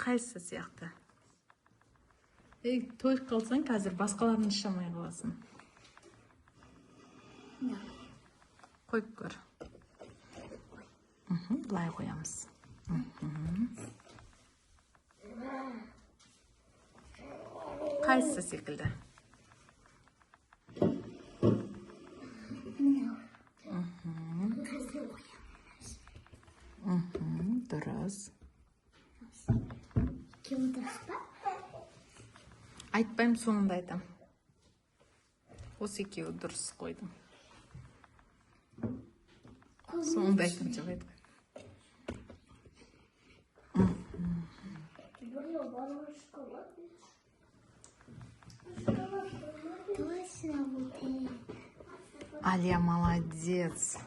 Қайсы сияқты? Тойып қалсаң, қазір басқаларын шамай қаласың. Қойып көр. Бұлай қоямыз. Қайсы секілді? Дұрыс. Айтпайым, соңында айтам. Осы екеуі дұрыс қойдым. Соңында айтам деп айтпайым. Алия, молодец.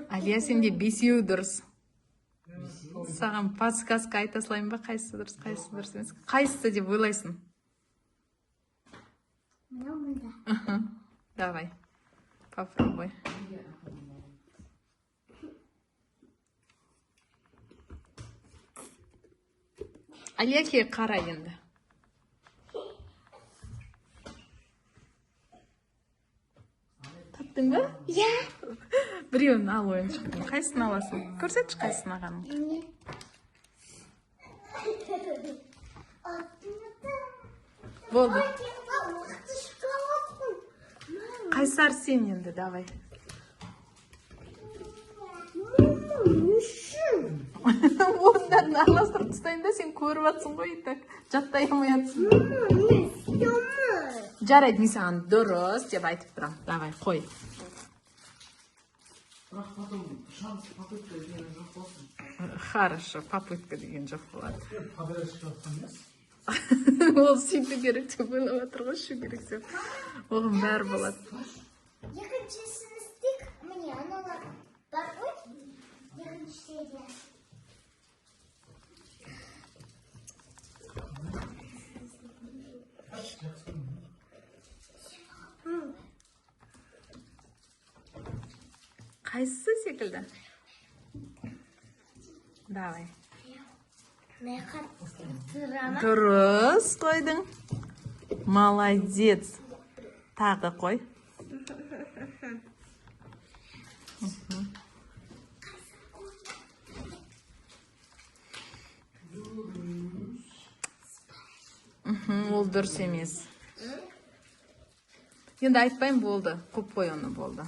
Алия, сенде бесеу дұрыс. Саған подсказка айта салайын ба? Қайсы дұрыс, қайсы дұрыс емес? Қайсы деп ойлайсың? Давай, попробуй. Алияке қара енді. Таптың ба? Иә. Біреуін ал ойыншықтың. Қайсысын аласың? Көрсетші қайсысын ағаның. Болды. Қайсар сен енді, давай. Орындарын араластырып тастайын да, сен көріп атсың ғой, так жаттай алмай атсың. Жарайды, мен саған дұрыс деп айтып тұрам. Давай, қой. Хорошо, попытка деген жоқ болады. Ол сөйту керек деп ойлап отыр ғой, шу керек деп. Оған бәрі болады. Екіншісін істейік, міне, аналар бар ғой, екіншісіне. Қайсысы секілді? Давай. Дұрыс қойдың. Молодец. Тағы қой. Ол дұрыс емес. Енді айтпайым, болды. Көп қой оны, болды.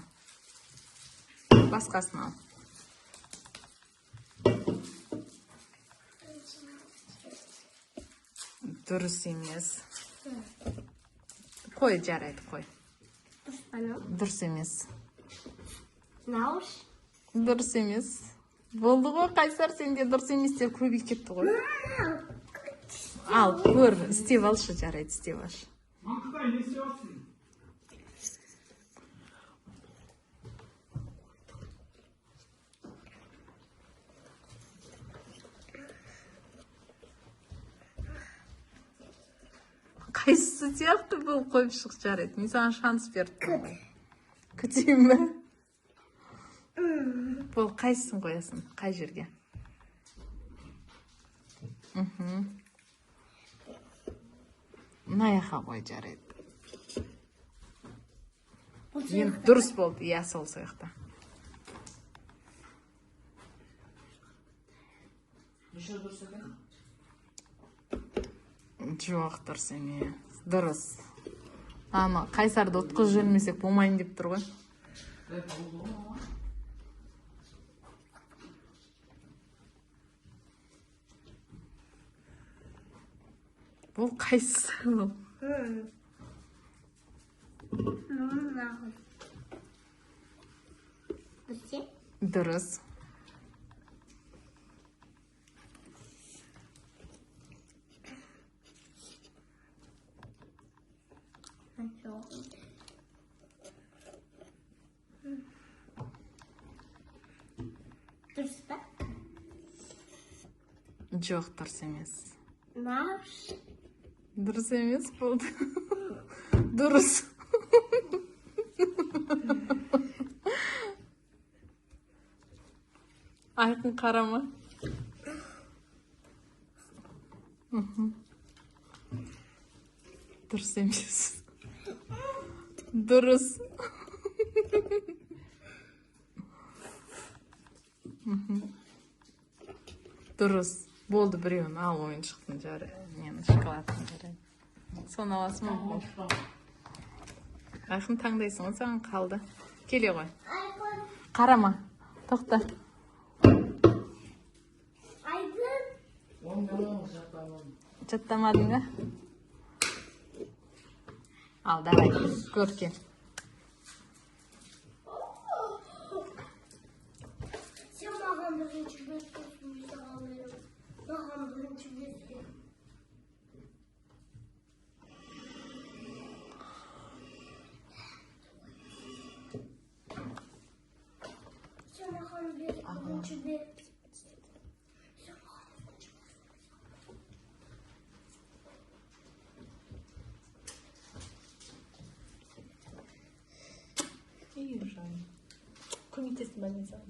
Басқасын ал. Дұрыс емес. Қой, жарайды, қой. Дұрыс емес. Науш? Дұрыс емес. Болды ғой, қайсар, сенде дұрыс еместер көбейіп кетті ғой. Ал, көр, істеп алшы, жарайды, істеп алшы. Қайсысы сияқты бұл қойып шық, жарайды. Мен саған шанс бердім. Күтейін бе? Бұл қайсысын қоясың? Қай жерге? Мына жаққа қой, жарайды. Енді дұрыс болды, иә, сол сияқты. Жоқ, дұрыс емес. Дұрыс. Ама қайсарды ұтқыз жүрмесек болмайын деп тұр ғой. Бұл қайсысы бұл? Нағыз. Бізде? Дұрыс. Дұрыс па? Жоқ, дұрыс емес. Нағыз. Дұрыс емес болды. Дұрыс. Айқын қарама. Дұрыс емес. Дұрыс. Дұрыс. Болды, біреуін ал, ойыншықтың жары. Нені, шоколадтың жары. Соны аласың ба? Айқын таңдайсың, саған қалды. Келе ғой. Қарама. Тоқта. Жаттамадың ба? Ал, давай, көрке. Сен маған бірінші бөлікті маған бірінші бөлікті. Сен маған бірінші бөлікті. İyi ужаң. Көмектесін больницаға.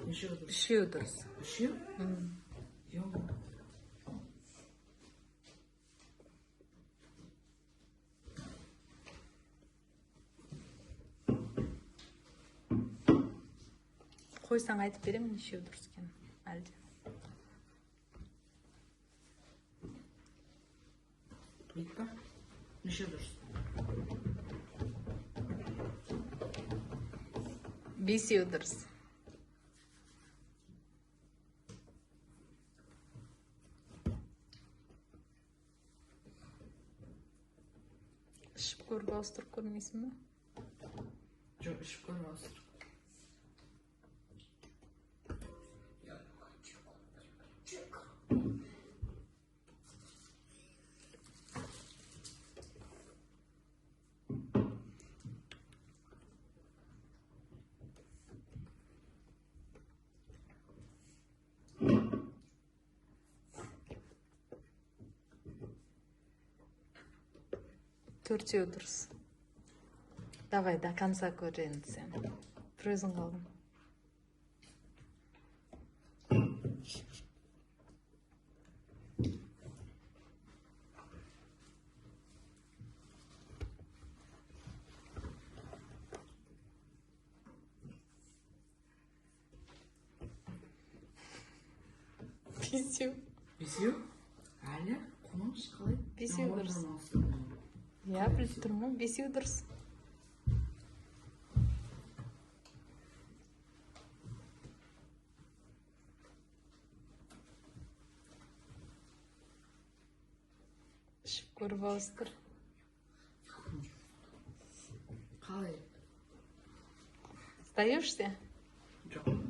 Үшеу дұрыс. Үшеу? Жоқ. Қойсаң айтып беремін, үшеу дұрыс екен. Әлде. Айтпа. Үшеу дұрыс. Бесеу дұрыс. Ішіп көріп ауыстырып көрмейсің ба? Жоқ, ішіп көріп ауыстыр. Төртеу дұрыс. Давай, до конца көр енді сен. Бір өзің қалдың. Бесеу. Бесеу? Әлі? Қоңыз қалай? Бесеу дұрыс. Я біліп тұрмын, бесеу дұрыс. Көріп алыстыр. Қалай? Сдаешься? Жоқ.